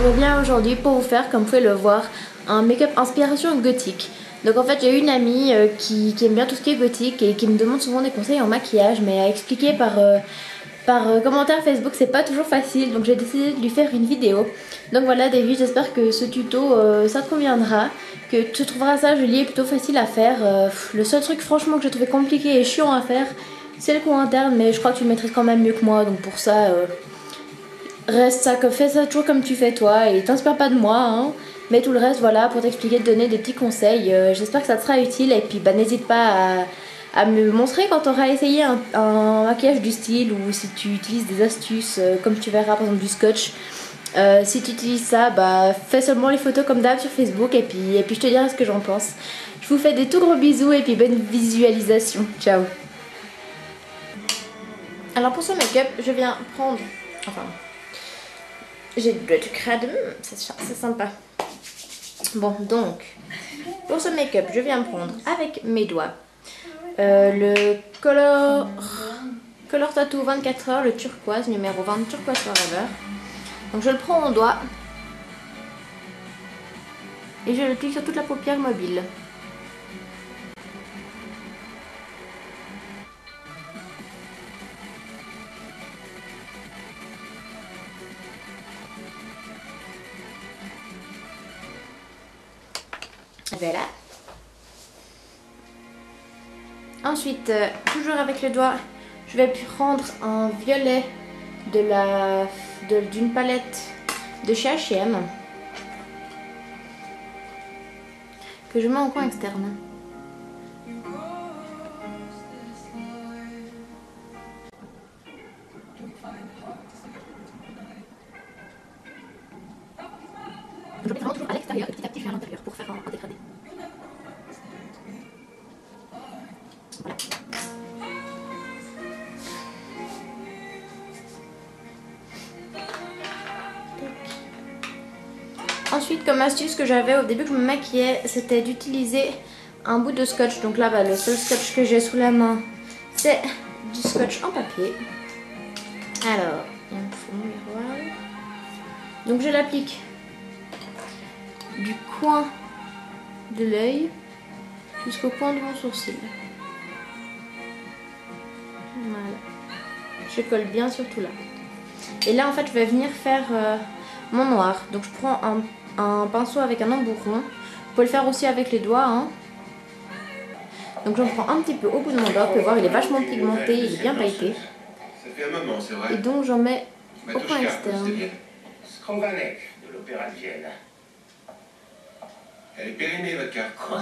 reviens aujourd'hui pour vous faire, comme vous pouvez le voir, un make-up inspiration gothique. Donc en fait j'ai une amie qui aime bien tout ce qui est gothique et qui me demande souvent des conseils en maquillage, mais à expliquer par commentaire Facebook c'est pas toujours facile, donc j'ai décidé de lui faire une vidéo. Donc voilà David, j'espère que ce tuto ça te conviendra, que tu trouveras ça joli et plutôt facile à faire. Le seul truc franchement que j'ai trouvé compliqué et chiant à faire c'est le coin interne, mais je crois que tu le maîtrises quand même mieux que moi, donc pour ça reste ça, fais ça toujours comme tu fais toi et t'inspire pas de moi hein. Mais tout le reste voilà pour t'expliquer, te donner des petits conseils, j'espère que ça te sera utile et puis bah n'hésite pas à me montrer quand tu auras essayé un maquillage du style ou si tu utilises des astuces comme tu verras par exemple du scotch. Si tu utilises ça, bah fais seulement les photos comme d'hab sur Facebook et puis je te dirai ce que j'en pense. Je vous fais des tout gros bisous et puis bonne visualisation. Ciao. Alors pour ce make-up, je viens prendre... Enfin... J'ai du crade, c'est sympa. Bon, donc, pour ce make-up, je viens prendre avec mes doigts le Color Tattoo 24 heures, le turquoise, numéro 20, turquoise forever. Donc je le prends au doigt et je le clique sur toute la paupière mobile. Voilà. Ensuite, toujours avec le doigt, je vais prendre un violet d'une palette de chez H&M que je mets en coin externe. Je le mets vraiment toujours à l'extérieur et petit à petit je vais à l'intérieur pour faire un dégradé. Voilà. Ensuite, comme astuce que j'avais au début que je me maquillais, c'était d'utiliser un bout de scotch. Donc là, bah, le seul scotch que j'ai sous la main, c'est du scotch en papier. Alors, il me faut mon miroir. Donc je l'applique du coin de l'œil jusqu'au coin de mon sourcil. Voilà. Je colle bien surtout là. Et là, en fait, je vais venir faire mon noir. Donc je prends un pinceau avec un embout rond. Vous pouvez le faire aussi avec les doigts. Hein. Donc j'en prends un petit peu au bout de mon doigt. Vous pouvez voir, il est vachement pigmenté, il est bien pailleté. Et donc j'en mets au coin externe. Skrovanek de l'Opéra de Vienne. Elle est périmée, votre carte. Quoi?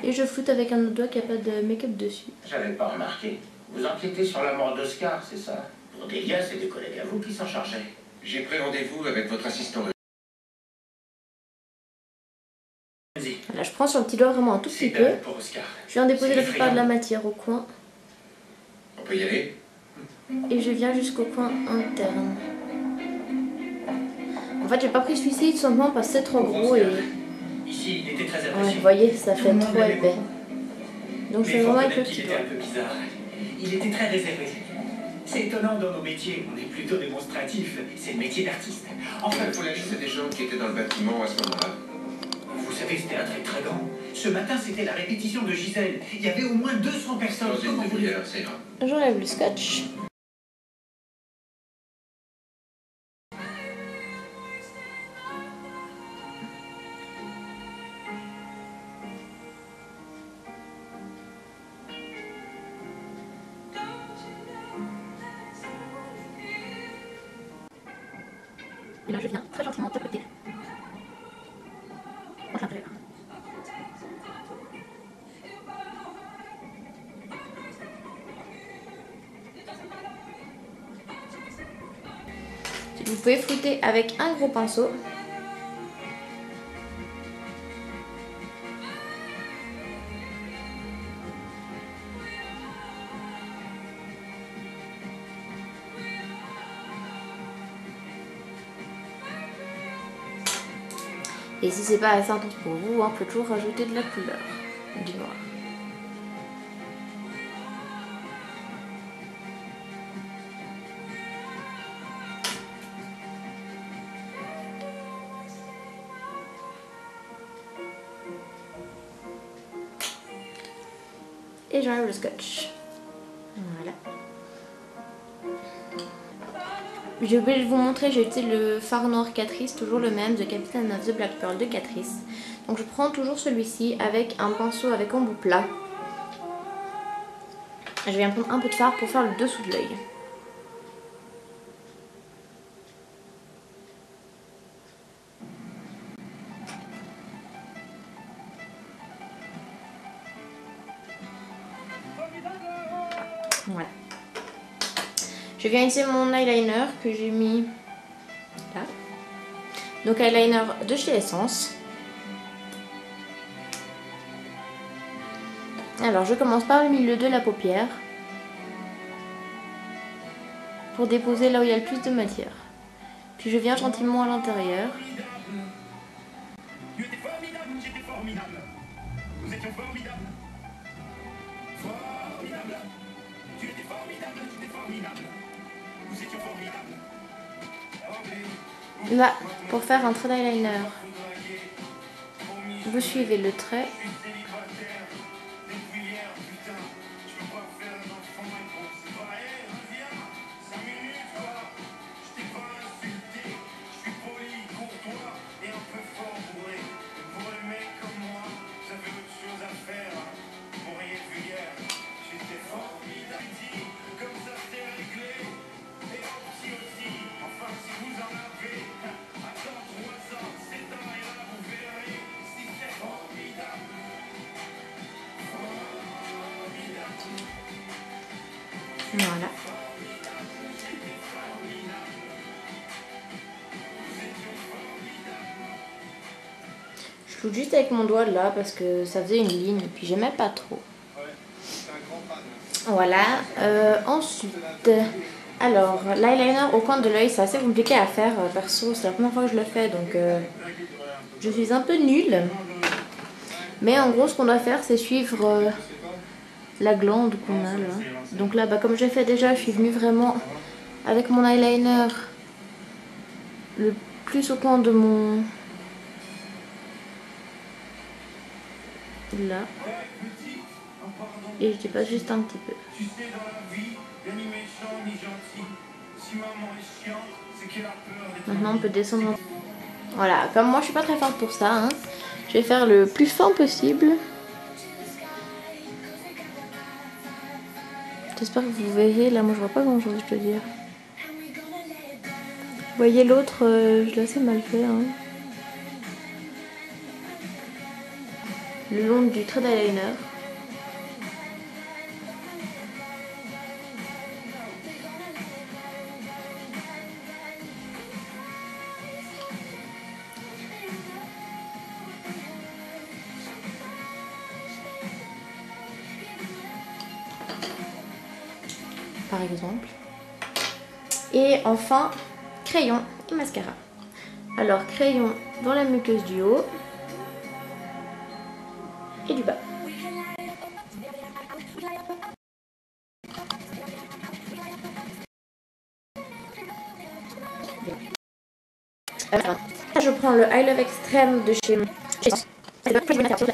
Et je floute avec un autre doigt qui n'a pas de make-up dessus. J'avais pas remarqué. Vous enquêtez sur la mort d'Oscar, c'est ça? Pour Delia, c'est des collègues à vous qui s'en chargeaient. J'ai pris rendez-vous avec votre assistant. Là, je prends sur le petit doigt vraiment un tout petit peu. Je viens déposer la plupart de la matière au coin. On peut y aller? Et je viens jusqu'au coin interne. En fait, j'ai pas pris celui-ci tout simplement parce que c'est trop gros et... Ici, il était très Ouais, apprécié. vous voyez, ça fait trop épais. Donc je fais vraiment avec le petit doigt. Un peu bizarre. Il était très réservé. C'est étonnant dans nos métiers, on est plutôt démonstratif. C'est le métier d'artiste. Enfin, pour la liste des gens qui étaient dans le bâtiment à ce moment-là. Vous savez, c'était un très grand. Ce matin, c'était la répétition de Gisèle. Il y avait au moins 200 personnes. Dans une demi-heure, c'est grave. J'enlève le scotch. Et là, je viens très gentiment tapoter entre l'intérieur. Vous pouvez flouter avec un gros pinceau. Et si c'est pas assez intense pour vous, on peut toujours rajouter de la couleur, du noir. Et j'enlève le scotch. Voilà. J'ai oublié de vous montrer, j'ai utilisé le fard noir Catrice, toujours le même, The Captain of the Black Pearl de Catrice. Donc je prends toujours celui-ci avec un pinceau avec embout plat. Je viens prendre un peu de fard pour faire le dessous de l'œil. Voilà. Je viens ici mon eyeliner que j'ai mis là. Donc eyeliner de chez Essence. Alors je commence par le milieu de la paupière. Pour déposer là où il y a le plus de matière. Puis je viens gentiment à l'intérieur. Là, pour faire un trait d'eyeliner, vous suivez le trait. Voilà. Je floute juste avec mon doigt là parce que ça faisait une ligne et puis j'aimais pas trop. Voilà. Ensuite, alors l'eyeliner au coin de l'œil, c'est assez compliqué à faire. Perso, c'est la première fois que je le fais donc je suis un peu nulle. Mais en gros, ce qu'on doit faire, c'est suivre la glande qu'on a là. Donc là, bah, comme j'ai fait déjà, je suis venue vraiment avec mon eyeliner le plus au coin de mon... là. Et je dépasse juste un petit peu. Maintenant, on peut descendre. Voilà, comme moi, je suis pas très forte pour ça. Hein. Je vais faire le plus fin possible. J'espère que vous verrez. Là, moi, je vois pas grand chose, je peux dire. Vous voyez l'autre, je l'ai assez mal fait. Hein. Le long du trait d'eyeliner. Par exemple. Et enfin, crayon et mascara. Alors, crayon dans la muqueuse du haut et du bas. Là, je prends le I Love Extreme de chez... Voilà.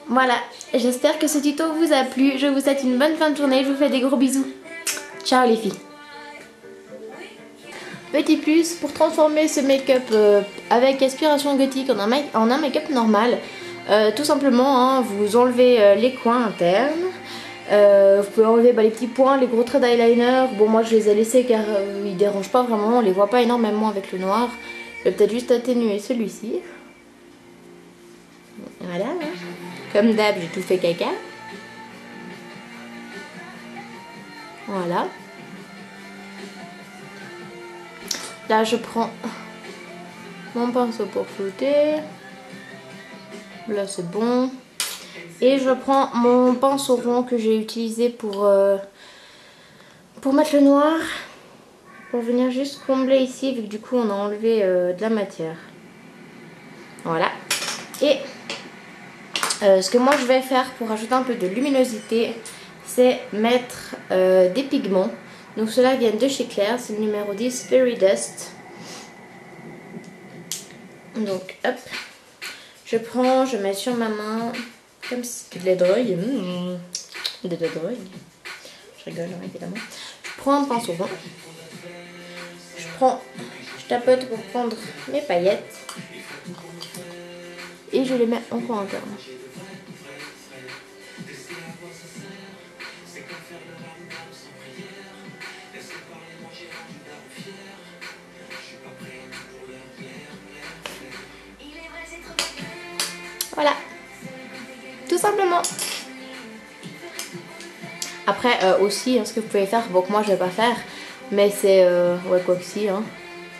Voilà, j'espère que ce tuto vous a plu. Je vous souhaite une bonne fin de journée. Je vous fais des gros bisous. Ciao les filles. Petit plus, pour transformer ce make-up avec aspiration gothique en un make-up normal, tout simplement, hein, vous enlevez les coins internes. Vous pouvez enlever les petits points, les gros traits d'eyeliner. Bon, moi je les ai laissés car ils ne dérangent pas vraiment. On les voit pas énormément avec le noir. Je vais peut-être juste atténuer celui-ci. Voilà. Hein. Comme d'hab, j'ai tout fait caca. Voilà. Là, je prends mon pinceau pour flouter. Là, c'est bon. Et je prends mon pinceau rond que j'ai utilisé pour mettre le noir. Pour venir juste combler ici, vu que du coup, on a enlevé de la matière. Voilà. Et ce que moi, je vais faire pour ajouter un peu de luminosité, c'est mettre des pigments. Donc ceux-là viennent de chez Claire, c'est le numéro 10, Fairy Dust. Donc hop, je mets sur ma main, comme si c'était de la drogue. De la drogue. Je rigole hein, évidemment. Je prends un pinceau rond. Je tapote pour prendre mes paillettes. Et je les mets en coin interne. Voilà, tout simplement. Après aussi, ce que vous pouvez faire, bon que moi je vais pas faire, mais c'est, ouais quoi que si, hein,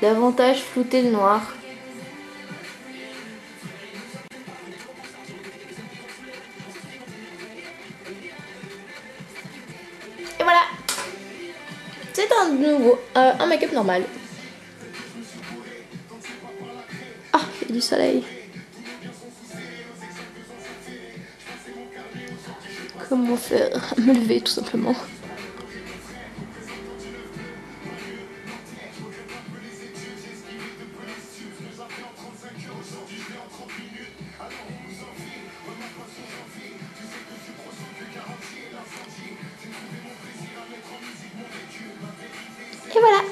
davantage flouter le noir. Et voilà, c'est un nouveau, un make-up normal. Ah, il y a du soleil. Comment faire me lever tout simplement. Et voilà.